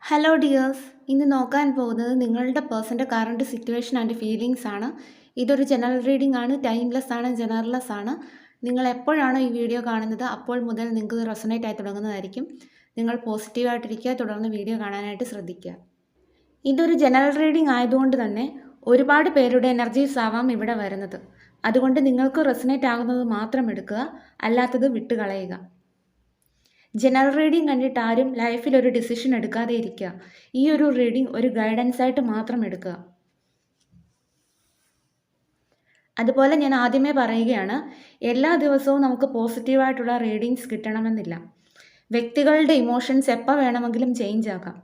Hello dears, ഇന്ന് നോക്കാൻ പോകുന്നത് നിങ്ങളുടെ പേഴ്സൻ്റെ കറണ്ട് സിറ്റുവേഷൻ ആൻഡ് ഫീലിങ്സ് ആണ്. ഇതൊരു ജനറൽ റീഡിംഗ് ആണ്, ടൈംലെസ് ആണ്, ജനറൽലെസ് ആണ്. നിങ്ങൾ എപ്പോഴാണോ ഈ വീഡിയോ കാണുന്നത് അപ്പോൾ മുതൽ നിങ്ങൾക്ക് ഇത് റെസൊനേറ്റ് ആയി തുടങ്ങുന്നതായിരിക്കും. നിങ്ങൾ പോസിറ്റീവായിട്ടിരിക്കുക, തുടർന്ന് വീഡിയോ കാണാനായിട്ട് ശ്രദ്ധിക്കുക. ഇതൊരു ജനറൽ റീഡിംഗ് ആയതുകൊണ്ട് തന്നെ ഒരുപാട് പേരുടെ എനർജീസ് ആവാം ഇവിടെ വരുന്നത്. അതുകൊണ്ട് നിങ്ങൾക്ക് റെസൊനേറ്റ് ആകുന്നത് മാത്രം എടുക്കുക, അല്ലാത്തത് വിട്ടുകളയുക. ജനറൽ റീഡിംഗ് കണ്ടിട്ട് ആരും ലൈഫിൽ ഒരു ഡിസിഷൻ എടുക്കാതെ ഇരിക്കുക. ഈ ഒരു റീഡിംഗ് ഒരു ഗൈഡൻസ് ആയിട്ട് മാത്രം എടുക്കുക. അതുപോലെ ഞാൻ ആദ്യമേ പറയുകയാണ്, എല്ലാ ദിവസവും നമുക്ക് പോസിറ്റീവായിട്ടുള്ള റീഡിങ്സ് കിട്ടണമെന്നില്ല. വ്യക്തികളുടെ ഇമോഷൻസ് എപ്പോൾ വേണമെങ്കിലും ചേഞ്ച് ആക്കാം.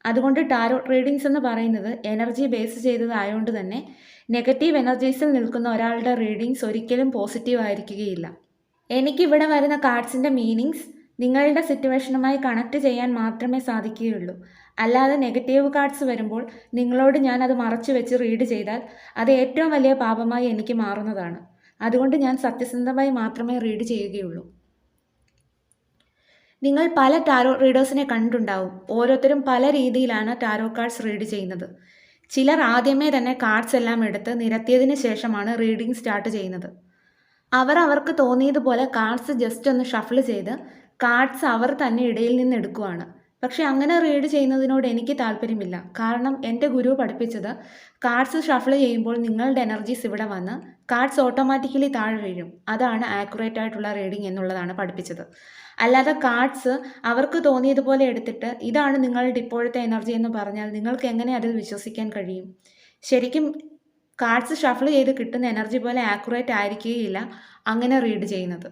അതുകൊണ്ട് ടാരോ റീഡിങ്സ് എന്ന് പറയുന്നത് എനർജി ബേസ് ചെയ്തതായതുകൊണ്ട് തന്നെ നെഗറ്റീവ് എനർജീസിൽ നിൽക്കുന്ന ഒരാളുടെ റീഡിങ്സ് ഒരിക്കലും പോസിറ്റീവ് ആയിരിക്കുകയില്ല. എനിക്കിവിടെ വരുന്ന കാർഡ്സിൻ്റെ മീനിങ്സ് നിങ്ങളുടെ സിറ്റുവേഷനുമായി കണക്ട് ചെയ്യാൻ മാത്രമേ സാധിക്കുകയുള്ളൂ. അല്ലാതെ നെഗറ്റീവ് കാർഡ്സ് വരുമ്പോൾ നിങ്ങളോട് ഞാൻ അത് മറച്ചു വെച്ച് റീഡ് ചെയ്താൽ അത് ഏറ്റവും വലിയ പാപമായി എനിക്ക് മാറുന്നതാണ്. അതുകൊണ്ട് ഞാൻ സത്യസന്ധമായി മാത്രമേ റീഡ് ചെയ്യുകയുള്ളൂ. നിങ്ങൾ പല ടാരോ റീഡേഴ്സിനെ കണ്ടിട്ടുണ്ടാവും. ഓരോരുത്തരും പല രീതിയിലാണ് ടാരോ കാർഡ്സ് റീഡ് ചെയ്യുന്നത്. ചിലർ ആദ്യമേ തന്നെ കാർഡ്സ് എല്ലാം എടുത്ത് നിരത്തിയതിന് ശേഷമാണ് റീഡിംഗ് സ്റ്റാർട്ട് ചെയ്യുന്നത്. അവർക്ക് തോന്നിയതുപോലെ കാർഡ്സ് ജസ്റ്റ് ഒന്ന് ഷഫിൾ ചെയ്ത് കാർഡ്സ് അവർ തന്നെ ഇടയിൽ നിന്ന് എടുക്കുവാണ്. പക്ഷെ അങ്ങനെ റീഡ് ചെയ്യുന്നതിനോട് എനിക്ക് താല്പര്യമില്ല. കാരണം എൻ്റെ ഗുരു പഠിപ്പിച്ചത് കാർഡ്സ് ഷഫിൾ ചെയ്യുമ്പോൾ നിങ്ങളുടെ എനർജീസ് ഇവിടെ വന്ന് കാർഡ്സ് ഓട്ടോമാറ്റിക്കലി താഴെ വീഴും. അതാണ് ആക്യുറേറ്റ് ആയിട്ടുള്ള റീഡിംഗ് എന്നുള്ളതാണ് പഠിപ്പിച്ചത്. അല്ലാതെ കാർഡ്സ് അവർക്ക് തോന്നിയതുപോലെ എടുത്തിട്ട് ഇതാണ് നിങ്ങളുടെ ഇപ്പോഴത്തെ എനർജി എന്ന് പറഞ്ഞാൽ നിങ്ങൾക്ക് എങ്ങനെ അതിൽ വിശ്വസിക്കാൻ കഴിയും? ശരിക്കും കാർഡ്സ് ഷഫിൾ ചെയ്ത് കിട്ടുന്ന എനർജി പോലെ ആക്യുറേറ്റ് ആയിരിക്കുകയില്ല അങ്ങനെ റീഡ് ചെയ്യുന്നത്.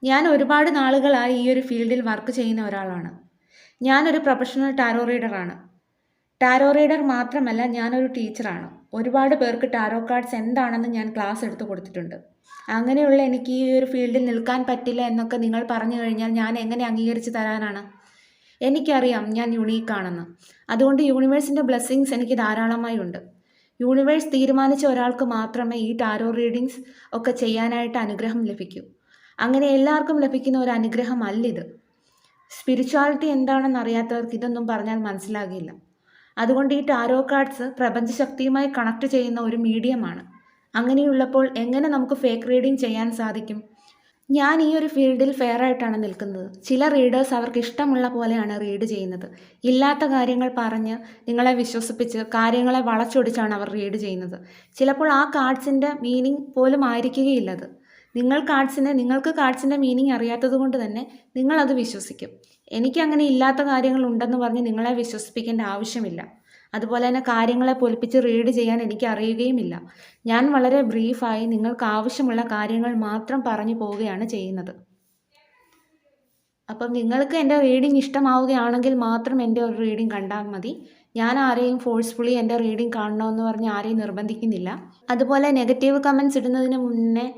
ഞാൻ ഒരുപാട് നാളുകളായി ഈ ഒരു ഫീൽഡിൽ വർക്ക് ചെയ്യുന്ന ഒരാളാണ്. ഞാനൊരു പ്രൊഫഷണൽ ടാരോ റീഡറാണ്. ടാരോ റീഡർ മാത്രമല്ല, ഞാനൊരു ടീച്ചറാണ്. ഒരുപാട് പേർക്ക് ടാരോ കാർഡ്സ് എന്താണെന്ന് ഞാൻ ക്ലാസ് എടുത്ത് കൊടുത്തിട്ടുണ്ട്. അങ്ങനെയുള്ള എനിക്ക് ഈ ഒരു ഫീൽഡിൽ നിൽക്കാൻ പറ്റില്ല എന്നൊക്കെ നിങ്ങൾ പറഞ്ഞു കഴിഞ്ഞാൽ ഞാൻ എങ്ങനെ അംഗീകരിച്ച് തരാനാണ്? എനിക്കറിയാം ഞാൻ യുണീക്കാണെന്ന്. അതുകൊണ്ട് യൂണിവേഴ്സിൻ്റെ ബ്ലെസ്സിങ്സ് എനിക്ക് ധാരാളമായി ഉണ്ട്. യൂണിവേഴ്സ് തീരുമാനിച്ച ഒരാൾക്ക് മാത്രമേ ഈ ടാരോ റീഡിങ്സ് ഒക്കെ ചെയ്യാനായിട്ട് അനുഗ്രഹം ലഭിക്കൂ. അങ്ങനെ എല്ലാവർക്കും ലഭിക്കുന്ന ഒരു അനുഗ്രഹം അല്ലിത്. സ്പിരിച്വാലിറ്റി എന്താണെന്ന് അറിയാത്തവർക്ക് ഇതൊന്നും പറഞ്ഞാൽ മനസ്സിലാകില്ല. അതുകൊണ്ട് ഈ ടാരോ കാർഡ്സ് പ്രപഞ്ചശക്തിയുമായി കണക്ട് ചെയ്യുന്ന ഒരു മീഡിയമാണ്. അങ്ങനെയുള്ളപ്പോൾ എങ്ങനെ നമുക്ക് ഫേക്ക് റീഡിംഗ് ചെയ്യാൻ സാധിക്കും? ഞാൻ ഈ ഒരു ഫീൽഡിൽ ഫെയർ ആയിട്ടാണ് നിൽക്കുന്നത്. ചില റീഡേഴ്സ് അവർക്ക് ഇഷ്ടമുള്ള പോലെയാണ് റീഡ് ചെയ്യുന്നത്. ഇല്ലാത്ത കാര്യങ്ങൾ പറഞ്ഞ് നിങ്ങളെ വിശ്വസിപ്പിച്ച് കാര്യങ്ങളെ വളച്ചൊടിച്ചാണ് അവർ റീഡ് ചെയ്യുന്നത്. ചിലപ്പോൾ ആ കാർഡ്സിൻ്റെ മീനിങ് പോലും ആയിരിക്കുകയില്ലത്. നിങ്ങൾക്ക് കാർഡ്സിൻ്റെ മീനിങ് അറിയാത്തത് കൊണ്ട് തന്നെ നിങ്ങളത് വിശ്വസിക്കും. എനിക്കങ്ങനെ ഇല്ലാത്ത കാര്യങ്ങൾ ഉണ്ടെന്ന് പറഞ്ഞ് നിങ്ങളെ വിശ്വസിപ്പിക്കേണ്ട ആവശ്യമില്ല. അതുപോലെ തന്നെ കാര്യങ്ങളെ പൊലിപ്പിച്ച് റീഡ് ചെയ്യാൻ എനിക്ക് അറിയുകയുമില്ല. ഞാൻ വളരെ ബ്രീഫായി നിങ്ങൾക്ക് ആവശ്യമുള്ള കാര്യങ്ങൾ മാത്രം പറഞ്ഞു പോവുകയാണ് ചെയ്യുന്നത്. അപ്പം നിങ്ങൾക്ക് എൻ്റെ റീഡിംഗ് ഇഷ്ടമാവുകയാണെങ്കിൽ മാത്രം എൻ്റെ ഒരു റീഡിംഗ് കണ്ടാൽ മതി. ഞാൻ ആരെയും ഫോഴ്സ്ഫുള്ളി എൻ്റെ റീഡിംഗ് കാണണമെന്ന് പറഞ്ഞ് ആരെയും നിർബന്ധിക്കുന്നില്ല. അതുപോലെ നെഗറ്റീവ് കമൻറ്റ്സ് ഇടുന്നതിന് മുന്നേ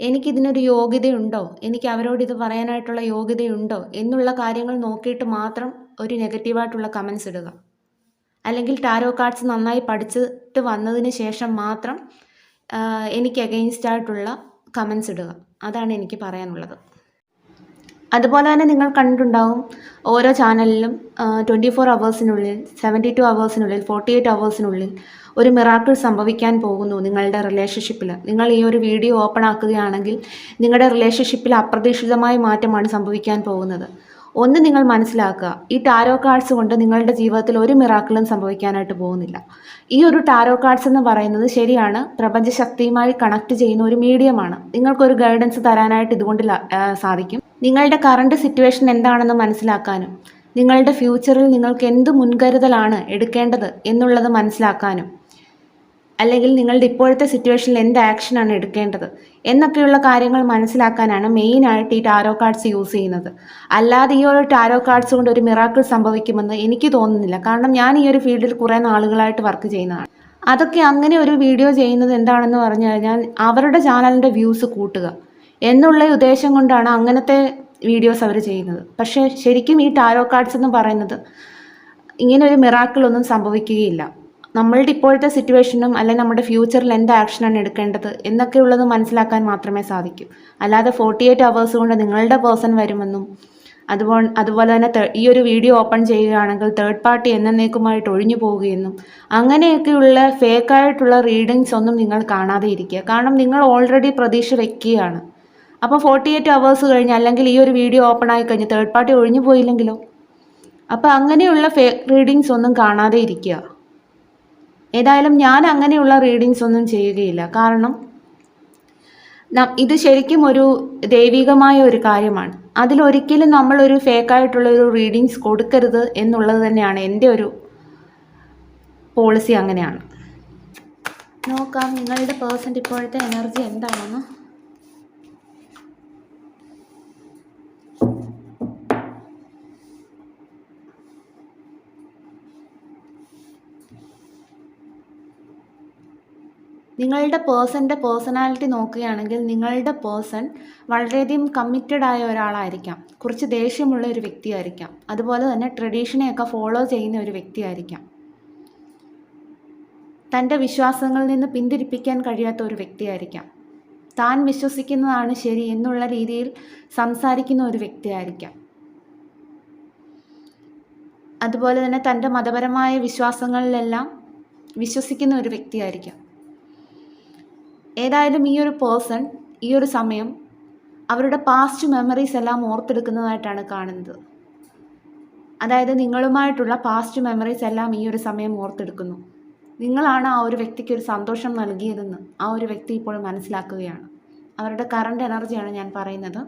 എനിക്കിതിനൊരു യോഗ്യതയുണ്ടോ, എനിക്ക് അവരോട് ഇത് പറയാനായിട്ടുള്ള യോഗ്യതയുണ്ടോ എന്നുള്ള കാര്യങ്ങൾ നോക്കിയിട്ട് മാത്രം ഒരു നെഗറ്റീവായിട്ടുള്ള കമൻറ്റ്സ് ഇടുക. അല്ലെങ്കിൽ ടാരോ കാർഡ്സ് നന്നായി പഠിച്ചിട്ട് വന്നതിന് ശേഷം മാത്രം എനിക്ക് അഗെയിൻസ്റ്റ് ആയിട്ടുള്ള കമൻറ്റ്സ് ഇടുക. അതാണ് എനിക്ക് പറയാനുള്ളത്. അതുപോലെ തന്നെ നിങ്ങൾ കണ്ടിട്ടുണ്ടാവും, ഓരോ ചാനലിലും 24 അവേഴ്സിനുള്ളിൽ, 72 അവേഴ്സിനുള്ളിൽ, 48 അവേഴ്സിനുള്ളിൽ ഒരു മിറാക്കിൾ സംഭവിക്കാൻ പോകുന്നു നിങ്ങളുടെ റിലേഷൻഷിപ്പിൽ. നിങ്ങൾ ഈ ഒരു വീഡിയോ ഓപ്പൺ ആക്കുകയാണെങ്കിൽ നിങ്ങളുടെ റിലേഷൻഷിപ്പിൽ അപ്രതീക്ഷിതമായ മാറ്റമാണ് സംഭവിക്കാൻ പോകുന്നത്. ഒന്ന് നിങ്ങൾ മനസ്സിലാക്കുക, ഈ ടാരോ കാർഡ്സ് കൊണ്ട് നിങ്ങളുടെ ജീവിതത്തിൽ ഒരു മിറാക്കിളും സംഭവിക്കാനായിട്ട് പോകുന്നില്ല. ഈ ഒരു ടാരോ കാർഡ്സ് എന്ന് പറയുന്നത് ശരിയാണ്, പ്രപഞ്ചശക്തിയുമായി കണക്ട് ചെയ്യുന്ന ഒരു മീഡിയമാണ്. നിങ്ങൾക്കൊരു ഗൈഡൻസ് തരാനായിട്ട് ഇതുകൊണ്ട് സാധിക്കും. നിങ്ങളുടെ കറണ്ട് സിറ്റുവേഷൻ എന്താണെന്ന് മനസ്സിലാക്കാനും നിങ്ങളുടെ ഫ്യൂച്ചറിൽ നിങ്ങൾക്ക് എന്ത് മുൻകരുതലാണ് എടുക്കേണ്ടത് എന്നുള്ളത് മനസ്സിലാക്കാനും, അല്ലെങ്കിൽ നിങ്ങളുടെ ഇപ്പോഴത്തെ സിറ്റുവേഷനിൽ എന്ത് ആക്ഷനാണ് എടുക്കേണ്ടത് എന്നൊക്കെയുള്ള കാര്യങ്ങൾ മനസ്സിലാക്കാനാണ് മെയിനായിട്ട് ഈ ടാരോ കാർഡ്സ് യൂസ് ചെയ്യുന്നത്. അല്ലാതെ ഈ ഒരു ടാരോ കാർഡ്സ് കൊണ്ട് ഒരു മിറാക്കിൾ സംഭവിക്കുമെന്ന് എനിക്ക് തോന്നുന്നില്ല. കാരണം ഞാൻ ഈ ഒരു ഫീൽഡിൽ കുറേ നാളുകളായിട്ട് വർക്ക് ചെയ്യുന്നതാണ്. അതൊക്കെ അങ്ങനെ ഒരു വീഡിയോ ചെയ്യുന്നത് എന്താണെന്ന് പറഞ്ഞു കഴിഞ്ഞാൽ അവരുടെ ചാനലിൻ്റെ വ്യൂസ് കൂട്ടുക എന്നുള്ള ഉദ്ദേശം കൊണ്ടാണ് അങ്ങനത്തെ വീഡിയോസ് അവർ ചെയ്യുന്നത്. പക്ഷേ ശരിക്കും ഈ ടാരോ കാർഡ്സ് എന്ന് പറയുന്നത് ഇങ്ങനെ ഒരു മിറാക്കിളൊന്നും സംഭവിക്കുകയില്ല. നമ്മളുടെ ഇപ്പോഴത്തെ സിറ്റുവേഷനും അല്ലെങ്കിൽ നമ്മുടെ ഫ്യൂച്ചറിൽ എന്ത് ആക്ഷനാണ് എടുക്കേണ്ടത് എന്നൊക്കെയുള്ളത് മനസ്സിലാക്കാൻ മാത്രമേ സാധിക്കൂ. അല്ലാതെ 48 അവേഴ്സ് കൊണ്ട് നിങ്ങളുടെ പേഴ്സൺ വരുമെന്നും അതുപോലെ തന്നെ ഈ ഒരു വീഡിയോ ഓപ്പൺ ചെയ്യുകയാണെങ്കിൽ തേർഡ് പാർട്ടി എന്നേക്കുമായിട്ട് ഒഴിഞ്ഞു പോവുകയെന്നും അങ്ങനെയൊക്കെയുള്ള ഫേക്കായിട്ടുള്ള റീഡിങ്സ് ഒന്നും നിങ്ങൾ കാണാതെ ഇരിക്കുക. കാരണം നിങ്ങൾ ഓൾറെഡി പ്രതീക്ഷ വെക്കുകയാണ്. അപ്പോൾ 48 hours കഴിഞ്ഞ് അല്ലെങ്കിൽ ഈ ഒരു വീഡിയോ ഓപ്പൺ ആയി കഴിഞ്ഞ് തേർഡ് പാർട്ടി ഒഴിഞ്ഞു പോയില്ലെങ്കിലോ? അപ്പോൾ അങ്ങനെയുള്ള ഫേക്ക് റീഡിങ്സ് ഒന്നും കാണാതെ ഇരിക്കുക. ഏതായാലും ഞാൻ അങ്ങനെയുള്ള റീഡിങ്സ് ഒന്നും ചെയ്യുകയില്ല. കാരണം ഇത് ശരിക്കും ഒരു ദൈവികമായ ഒരു കാര്യമാണ്. അതിലൊരിക്കലും നമ്മളൊരു ഫേക്കായിട്ടുള്ളൊരു റീഡിങ്സ് കൊടുക്കരുത് എന്നുള്ളത് തന്നെയാണ് എൻ്റെ ഒരു പോളിസി. അങ്ങനെയാണ്. നോക്കാം നിങ്ങളുടെ പേഴ്സൻ്റെ ഇപ്പോഴത്തെ എനർജി എന്താണെന്ന്. നിങ്ങളുടെ പേഴ്സൻ്റെ പേഴ്സണാലിറ്റി നോക്കുകയാണെങ്കിൽ നിങ്ങളുടെ പേഴ്സൺ വളരെയധികം കമ്മിറ്റഡ് ആയ ഒരാളായിരിക്കാം. കുറച്ച് ദേഷ്യമുള്ള ഒരു വ്യക്തിയായിരിക്കാം. അതുപോലെ തന്നെ ട്രഡീഷനെയൊക്കെ ഫോളോ ചെയ്യുന്ന ഒരു വ്യക്തിയായിരിക്കാം. തൻ്റെ വിശ്വാസങ്ങളിൽ നിന്ന് പിന്തിരിപ്പിക്കാൻ കഴിയാത്ത ഒരു വ്യക്തിയായിരിക്കാം. താൻ വിശ്വസിക്കുന്നതാണ് ശരി എന്നുള്ള രീതിയിൽ സംസാരിക്കുന്ന ഒരു വ്യക്തിയായിരിക്കാം. അതുപോലെ തന്നെ തൻ്റെ മതപരമായ വിശ്വാസങ്ങളിലെല്ലാം വിശ്വസിക്കുന്ന ഒരു വ്യക്തിയായിരിക്കാം. ഏതായാലും ഈ ഒരു പേഴ്സൺ ഈ ഒരു സമയം അവരുടെ പാസ്റ്റ് മെമ്മറീസ് എല്ലാം ഓർത്തെടുക്കുന്നതായിട്ടാണ് കാണുന്നത്. അതായത് നിങ്ങളുമായിട്ടുള്ള പാസ്റ്റ് മെമ്മറീസ് എല്ലാം ഈ ഒരു സമയം ഓർത്തെടുക്കുന്നു. നിങ്ങളാണ് ആ ഒരു വ്യക്തിക്ക് ഒരു സന്തോഷം നൽകിയതെന്ന് ആ ഒരു വ്യക്തി ഇപ്പോൾ മനസ്സിലാക്കുകയാണ്. അവരുടെ കറണ്ട് എനർജിയാണ് ഞാൻ പറയുന്നത്.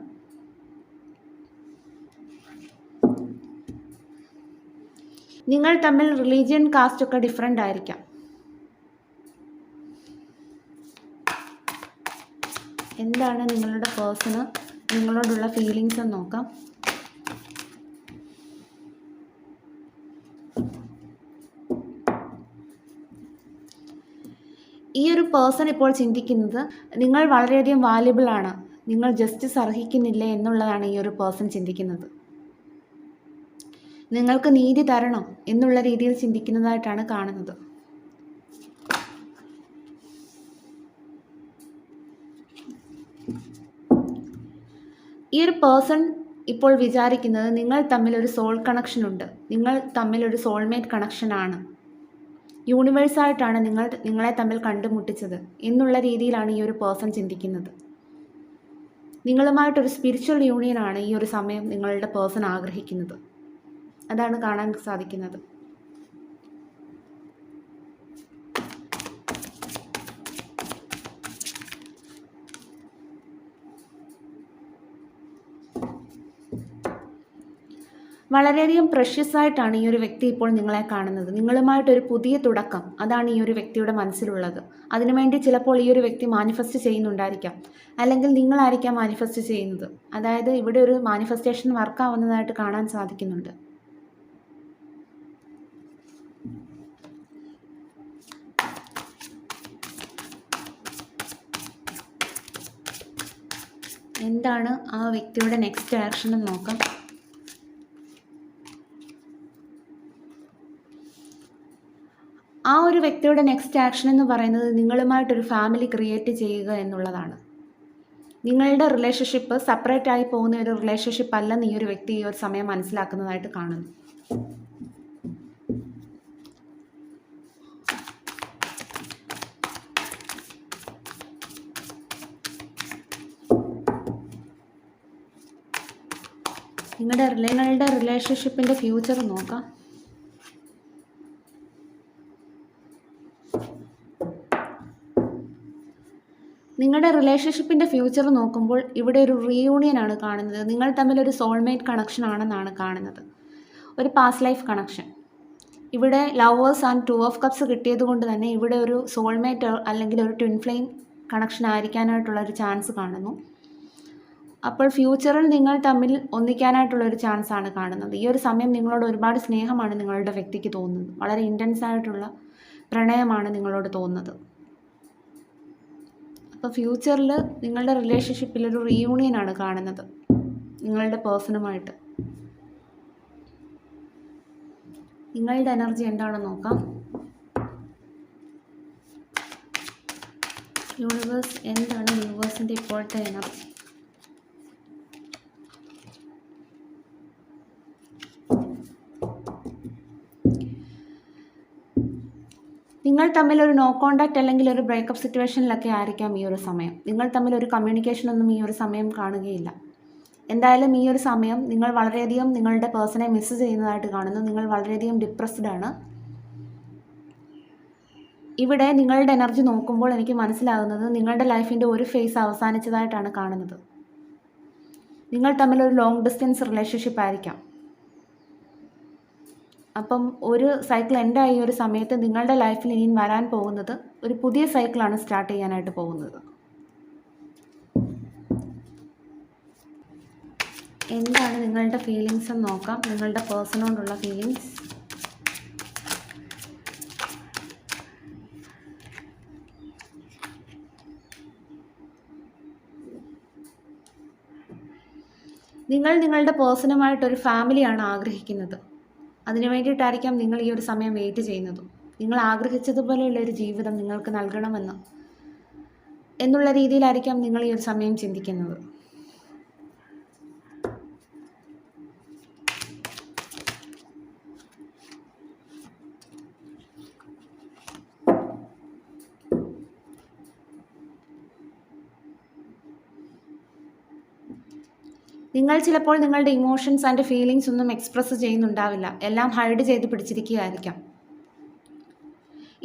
നിങ്ങൾ തമ്മിൽ റിലീജിയൻ കാസ്റ്റ് ഒക്കെ ഡിഫറെൻ്റ് ആയിരിക്കാം. എന്താണ് നിങ്ങളുടെ പേഴ്സണ് നിങ്ങളോടുള്ള ഫീലിങ്സ് എന്ന് നോക്കാം. ഈ ഒരു പേഴ്സൺ ഇപ്പോൾ ചിന്തിക്കുന്നത് നിങ്ങൾ വളരെയധികം വാല്യുബിൾ ആണ്, നിങ്ങൾ ജസ്റ്റിസ് അർഹിക്കുന്നില്ലേ എന്നുള്ളതാണ് ഈ ഒരു പേഴ്സൺ ചിന്തിക്കുന്നത്. നിങ്ങൾക്ക് നീതി തരണം എന്നുള്ള രീതിയിൽ ചിന്തിക്കുന്നതായിട്ടാണ് കാണുന്നത്. ഈ ഒരു പേഴ്സൺ ഇപ്പോൾ വിചാരിക്കുന്നത് നിങ്ങൾ തമ്മിൽ ഒരു സോൾ കണക്ഷൻ ഉണ്ട്, നിങ്ങൾ തമ്മിൽ ഒരു സോൾമേറ്റ് കണക്ഷനാണ്, യൂണിവേഴ്സായിട്ടാണ് നിങ്ങളെ തമ്മിൽ കണ്ടുമുട്ടിച്ചത് എന്നുള്ള രീതിയിലാണ് ഈ ഒരു പേഴ്സൺ ചിന്തിക്കുന്നത്. നിങ്ങളുമായിട്ടൊരു സ്പിരിച്വൽ യൂണിയനാണ് ഈ ഒരു സമയം നിങ്ങളുടെ പേഴ്സൺ ആഗ്രഹിക്കുന്നത്. അതാണ് കാണാൻ സാധിക്കുന്നത്. വളരെയധികം പ്രഷ്യസ് ആയിട്ടാണ് ഈ ഒരു വ്യക്തി ഇപ്പോൾ നിങ്ങളെ കാണുന്നത്. നിങ്ങളുമായിട്ടൊരു പുതിയ തുടക്കം, അതാണ് ഈ ഒരു വ്യക്തിയുടെ മനസ്സിലുള്ളത്. അതിനുവേണ്ടി ചിലപ്പോൾ ഈ ഒരു വ്യക്തി മാനിഫെസ്റ്റ് ചെയ്യുന്നുണ്ടായിരിക്കാം, അല്ലെങ്കിൽ നിങ്ങളായിരിക്കാം മാനിഫെസ്റ്റ് ചെയ്യുന്നത്. അതായത് ഇവിടെ ഒരു മാനിഫെസ്റ്റേഷൻ വർക്കാവുന്നതായിട്ട് കാണാൻ സാധിക്കുന്നുണ്ട്. എന്താണ് ആ വ്യക്തിയുടെ നെക്സ്റ്റ് ആക്ഷൻ എന്ന് നോക്കാം. ആ ഒരു വ്യക്തിയുടെ നെക്സ്റ്റ് ആക്ഷൻ എന്ന് പറയുന്നത് നിങ്ങളുമായിട്ടൊരു ഫാമിലി ക്രിയേറ്റ് ചെയ്യുക എന്നുള്ളതാണ്. നിങ്ങളുടെ റിലേഷൻഷിപ്പ് സെപ്പറേറ്റ് ആയി പോകുന്ന ഒരു റിലേഷൻഷിപ്പ് അല്ലെന്ന് ഈ ഒരു വ്യക്തി ഈ ഒരു സമയം മനസ്സിലാക്കുന്നതായിട്ട് കാണുന്നു. നിങ്ങളുടെ റിലേഷൻഷിപ്പിൻ്റെ ഫ്യൂച്ചർ നോക്കാം. നിങ്ങളുടെ റിലേഷൻഷിപ്പിൻ്റെ ഫ്യൂച്ചർ നോക്കുമ്പോൾ ഇവിടെ ഒരു റീയൂണിയനാണ് കാണുന്നത്. നിങ്ങൾ തമ്മിലൊരു സോൾമേറ്റ് കണക്ഷൻ ആണെന്നാണ് കാണുന്നത്, ഒരു പാസ്റ്റ് ലൈഫ് കണക്ഷൻ. ഇവിടെ ലവേഴ്സ് ആൻഡ് 2 of Cups കിട്ടിയത് കൊണ്ട് തന്നെ ഇവിടെ ഒരു സോൾമേറ്റ് അല്ലെങ്കിൽ ഒരു ട്വിൻ ഫ്ലെയിം കണക്ഷൻ ആയിരിക്കാനായിട്ടുള്ളൊരു ചാൻസ് കാണുന്നു. അപ്പോൾ ഫ്യൂച്ചറിൽ നിങ്ങൾ തമ്മിൽ ഒന്നിക്കാനായിട്ടുള്ളൊരു ചാൻസാണ് കാണുന്നത്. ഈ ഒരു സമയം നിങ്ങളോട് ഒരുപാട് സ്നേഹമാണ് നിങ്ങളുടെ വ്യക്തിക്ക് തോന്നുന്നത്. വളരെ ഇൻറ്റൻസ് ആയിട്ടുള്ള പ്രണയമാണ് നിങ്ങളോട് തോന്നുന്നത്. അപ്പോൾ ഫ്യൂച്ചറിൽ നിങ്ങളുടെ റിലേഷൻഷിപ്പിലൊരു റീയൂണിയനാണ് കാണുന്നത് നിങ്ങളുടെ പേഴ്സണുമായിട്ട്. നിങ്ങളുടെ എനർജി എന്താണെന്ന് നോക്കാം. യൂണിവേഴ്സ്, എന്താണ് യൂണിവേഴ്സിൻ്റെ ഇപ്പോഴത്തെ എനർജി? നിങ്ങൾ തമ്മിൽ ഒരു നോ കോൺടാക്റ്റ് അല്ലെങ്കിൽ ഒരു ബ്രേക്കപ്പ് സിറ്റുവേഷനിലൊക്കെ ആയിരിക്കാം ഈ ഒരു സമയം. നിങ്ങൾ തമ്മിൽ ഒരു കമ്മ്യൂണിക്കേഷനൊന്നും ഈ ഒരു സമയം കാണുകയില്ല. എന്തായാലും ഈ ഒരു സമയം നിങ്ങൾ വളരെയധികം നിങ്ങളുടെ പേഴ്സണെ മിസ് ചെയ്യുന്നതായിട്ട് കാണുന്നു. നിങ്ങൾ വളരെയധികം ഡിപ്രസ്ഡ് ആണ്. ഇവിടെ നിങ്ങളുടെ എനർജി നോക്കുമ്പോൾ എനിക്ക് മനസ്സിലാകുന്നത് നിങ്ങളുടെ ലൈഫിൻ്റെ ഒരു ഫേസ് അവസാനിച്ചതായിട്ടാണ് കാണുന്നത്. നിങ്ങൾ തമ്മിൽ ഒരു ലോങ് ഡിസ്റ്റൻസ് റിലേഷൻഷിപ്പ് ആയിരിക്കാം. അപ്പം ഒരു സൈക്കിൾ എൻഡായി ഒരു സമയത്ത് നിങ്ങളുടെ ലൈഫിൽ ഇനി വരാൻ പോകുന്നത് ഒരു പുതിയ സൈക്കിളാണ് സ്റ്റാർട്ട് ചെയ്യാനായിട്ട് പോകുന്നത്. എന്താണ് നിങ്ങളുടെ ഫീലിങ്സ് എന്ന് നോക്കാം. നിങ്ങളുടെ പേഴ്സണോടുള്ള ഫീലിങ്സ്. നിങ്ങൾ നിങ്ങളുടെ പേഴ്സണുമായിട്ടൊരു ഫാമിലിയാണ് ആഗ്രഹിക്കുന്നത്. അതിനു വേണ്ടിയിട്ടായിരിക്കാം നിങ്ങൾ ഈ ഒരു സമയം വെയിറ്റ് ചെയ്യുന്നതും. നിങ്ങൾ ആഗ്രഹിച്ചതുപോലെയുള്ള ഒരു ജീവിതം നിങ്ങൾക്ക് നൽകണമെന്ന് എന്നുള്ള രീതിയിലായിരിക്കാം നിങ്ങൾ ഈ ഒരു സമയം ചിന്തിക്കുന്നത്. നിങ്ങൾ ചിലപ്പോൾ നിങ്ങളുടെ ഇമോഷൻസ് ആൻഡ് ഫീലിങ്സ് ഒന്നും എക്സ്പ്രസ് ചെയ്യുന്നുണ്ടാവില്ല. എല്ലാം ഹൈഡ് ചെയ്ത് പിടിച്ചിരിക്കുകയായിരിക്കാം.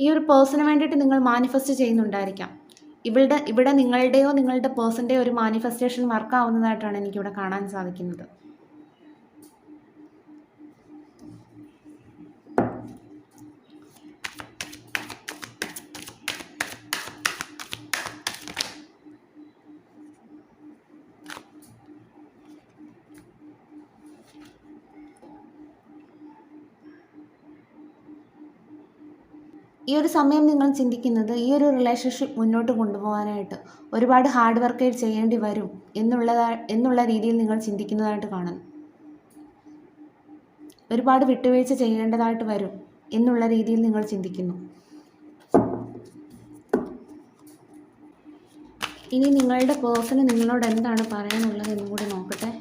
ഈ ഒരു പേഴ്സണിന് വേണ്ടിയിട്ട് നിങ്ങൾ മാനിഫെസ്റ്റ് ചെയ്യുന്നുണ്ടായിരിക്കാം. ഇവിടെ നിങ്ങളുടെയോ നിങ്ങളുടെ പേഴ്സൻ്റെയോ ഒരു മാനിഫെസ്റ്റേഷൻ വർക്കാവുന്നതായിട്ടാണ് എനിക്കിവിടെ കാണാൻ സാധിക്കുന്നത്. ഈ ഒരു സമയം നിങ്ങൾ ചിന്തിക്കുന്നത് ഈ ഒരു റിലേഷൻഷിപ്പ് മുന്നോട്ട് കൊണ്ടുപോകാനായിട്ട് ഒരുപാട് ഹാർഡ് വർക്ക് ചെയ്യേണ്ടി വരും എന്നുള്ള രീതിയിൽ നിങ്ങൾ ചിന്തിക്കുന്നതായിട്ട് കാണുന്നു. ഒരുപാട് വിട്ടുവീഴ്ച ചെയ്യേണ്ടതായിട്ട് വരും എന്നുള്ള രീതിയിൽ നിങ്ങൾ ചിന്തിക്കുന്നു. ഇനി നിങ്ങളുടെ പേഴ്സണ് നിങ്ങളോട് എന്താണ് പറയാനുള്ളത് എന്നും കൂടി നോക്കട്ടെ.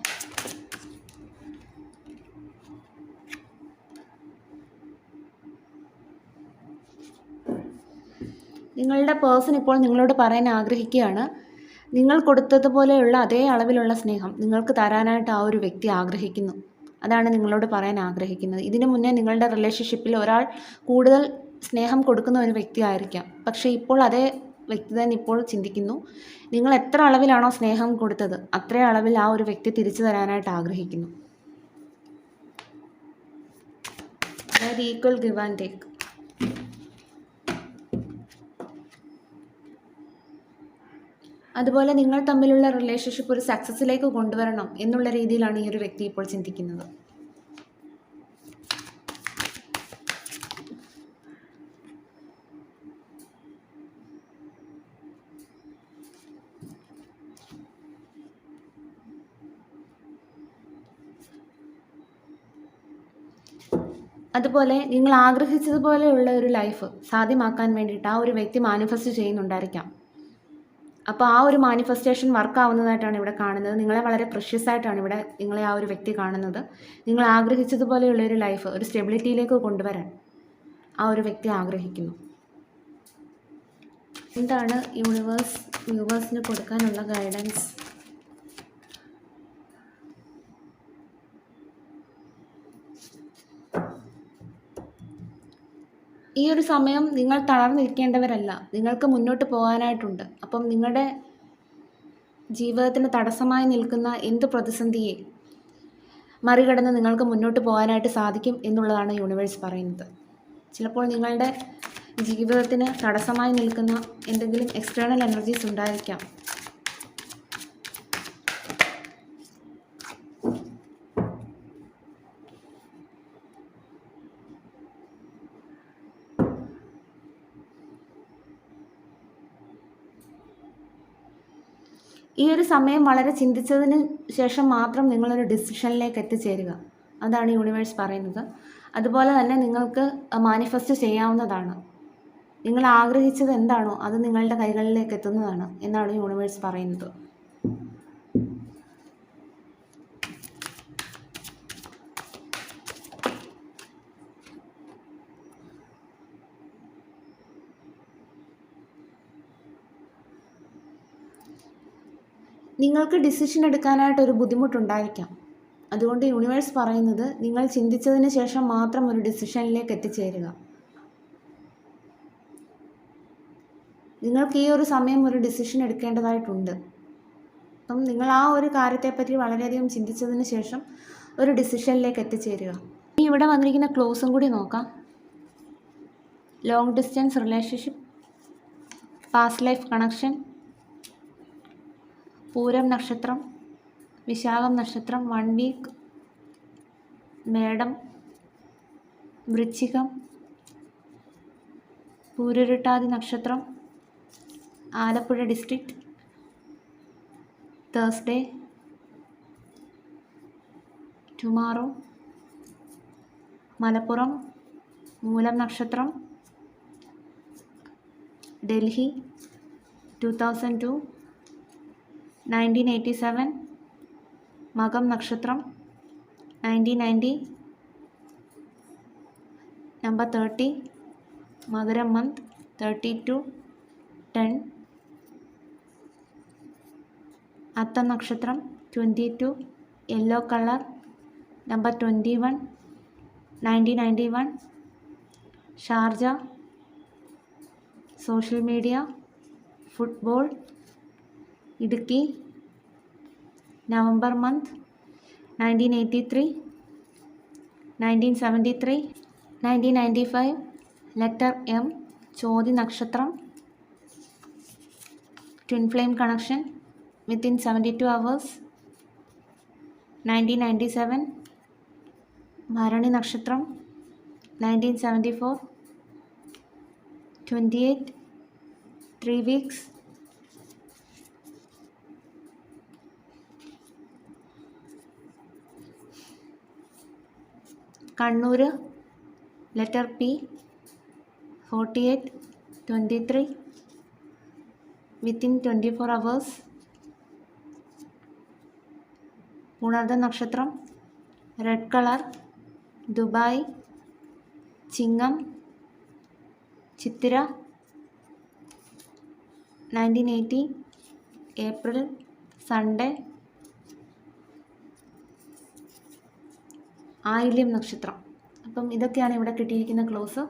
നിങ്ങളുടെ പേഴ്സൺ ഇപ്പോൾ നിങ്ങളോട് പറയാൻ ആഗ്രഹിക്കുകയാണ്. നിങ്ങൾ കൊടുത്തതുപോലെയുള്ള അതേ അളവിലുള്ള സ്നേഹം നിങ്ങൾക്ക് തരാനായിട്ട് ആ ഒരു വ്യക്തി ആഗ്രഹിക്കുന്നു. അതാണ് നിങ്ങളോട് പറയാൻ ആഗ്രഹിക്കുന്നത്. ഇതിനു മുന്നേ നിങ്ങളുടെ റിലേഷൻഷിപ്പിൽ ഒരാൾ കൂടുതൽ സ്നേഹം കൊടുക്കുന്ന ഒരു വ്യക്തി ആയിരിക്കാം. പക്ഷേ ഇപ്പോൾ അതേ വ്യക്തി തന്നെ ഇപ്പോൾ ചിന്തിക്കുന്നു നിങ്ങൾ എത്ര അളവിലാണോ സ്നേഹം കൊടുത്തത് അത്രേ അളവിൽ ആ ഒരു വ്യക്തി തിരിച്ചു തരാനായിട്ട് ആഗ്രഹിക്കുന്നു. അതായത് ഈക്വൽ ഗിവ് ആൻഡ് ടേക്ക്. അതുപോലെ നിങ്ങൾ തമ്മിലുള്ള റിലേഷൻഷിപ്പ് ഒരു സക്സസ്സിലേക്ക് കൊണ്ടുവരണം എന്നുള്ള രീതിയിലാണ് ഈ ഒരു വ്യക്തി ഇപ്പോൾ ചിന്തിക്കുന്നത്. അതുപോലെ നിങ്ങൾ ആഗ്രഹിച്ചതുപോലെയുള്ള ഒരു ലൈഫ് സാധ്യമാക്കാൻ വേണ്ടിയിട്ട് ആ ഒരു വ്യക്തി മാനിഫെസ്റ്റ് ചെയ്യുന്നുണ്ടായിരിക്കാം. അപ്പോൾ ആ ഒരു മാനിഫെസ്റ്റേഷൻ വർക്കാവുന്നതായിട്ടാണ് ഇവിടെ കാണുന്നത്. നിങ്ങളെ വളരെ പ്രഷ്യസ് ആയിട്ടാണ് ഇവിടെ നിങ്ങളെ ആ ഒരു വ്യക്തി കാണുന്നത്. നിങ്ങൾ ആഗ്രഹിച്ചതുപോലെയുള്ള ഒരു ലൈഫ് ഒരു സ്റ്റെബിലിറ്റിയിലേക്ക് കൊണ്ടുവരാൻ ആ ഒരു വ്യക്തി ആഗ്രഹിക്കുന്നു. എന്താണ് യൂണിവേഴ്സിന് കൊടുക്കാനുള്ള ഗൈഡൻസ്? ഈ ഒരു സമയം നിങ്ങൾ തളർന്നിരിക്കേണ്ടവരല്ല. നിങ്ങൾക്ക് മുന്നോട്ട് പോകാനായിട്ടുണ്ട്. അപ്പം നിങ്ങളുടെ ജീവിതത്തിന് തടസ്സമായി നിൽക്കുന്ന എന്ത് പ്രതിസന്ധിയെ മറികടന്ന് നിങ്ങൾക്ക് മുന്നോട്ട് പോകാനായിട്ട് സാധിക്കും എന്നുള്ളതാണ് യൂണിവേഴ്സ് പറയുന്നത്. ചിലപ്പോൾ നിങ്ങളുടെ ജീവിതത്തിന് തടസ്സമായി നിൽക്കുന്ന എന്തെങ്കിലും എക്സ്റ്റേണൽ എനർജീസ് ഉണ്ടായിരിക്കാം. ഈ ഒരു സമയം വളരെ ചിന്തിച്ചതിന് ശേഷം മാത്രം നിങ്ങളൊരു ഡിസിഷനിലേക്ക് എത്തിച്ചേരുക. അതാണ് യൂണിവേഴ്സ് പറയുന്നത്. അതുപോലെ തന്നെ നിങ്ങൾക്ക് മാനിഫെസ്റ്റ് ചെയ്യാവുന്നതാണ്. നിങ്ങൾ ആഗ്രഹിച്ചത് എന്താണോ അത് നിങ്ങളുടെ കൈകളിലേക്ക് എത്തുന്നതാണ് എന്നാണ് യൂണിവേഴ്സ് പറയുന്നത്. നിങ്ങൾക്ക് ഡിസിഷൻ എടുക്കാനായിട്ടൊരു ബുദ്ധിമുട്ടുണ്ടായിരിക്കാം. അതുകൊണ്ട് യൂണിവേഴ്സ് പറയുന്നത് നിങ്ങൾ ചിന്തിച്ചതിന് ശേഷം മാത്രം ഒരു ഡിസിഷനിലേക്ക് എത്തിച്ചേരുക. നിങ്ങൾക്ക് ഈ ഒരു സമയം ഒരു ഡിസിഷൻ എടുക്കേണ്ടതായിട്ടുണ്ട്. അപ്പം നിങ്ങൾ ആ ഒരു കാര്യത്തെപ്പറ്റി വളരെയധികം ചിന്തിച്ചതിന് ശേഷം ഒരു ഡിസിഷനിലേക്ക് എത്തിച്ചേരുക. ഇനി ഇവിടെ വന്നിരിക്കുന്ന ക്ലോസും കൂടി നോക്കാം. Long distance relationship, past life connection, Pooram നക്ഷത്രം, വിശാഖം നക്ഷത്രം 1 വീക്ക്, മേടം, വൃശ്ചികം, പൂരുരുട്ടാതി നക്ഷത്രം, Alappuzha district, Thursday, tomorrow, Malappuram, മൂലം നക്ഷത്രം, ഡൽഹി, 2002, 1987, മകം നക്ഷത്രം, 1990, നമ്പർ 30, മകരം മന്ത് 32/10, അത്തം നക്ഷത്രം 22, yellow colour, number 21, 1991, Sharjah, social media, football, Idukki, November month 1983, 1973, 1995, letter M, ചോതി നക്ഷത്രം, twin flame connection within 72 hours, 1997, ഭരണി നക്ഷത്രം 1974, 28, 3 weeks, Kannur, letter P, 48, 23, within 24 hours, പുണർദ നക്ഷത്രം, റെഡ് കളർ, ദുബായ്, ചിങ്ങം, ചിത്തിര, 1980, ഏപ്രിൽ, സൺഡേ, ആയില്യം നക്ഷത്രം. അപ്പം ഇതൊക്കെയാണ് ഇവിടെ കിട്ടിയിരിക്കുന്ന ക്ലോസ്.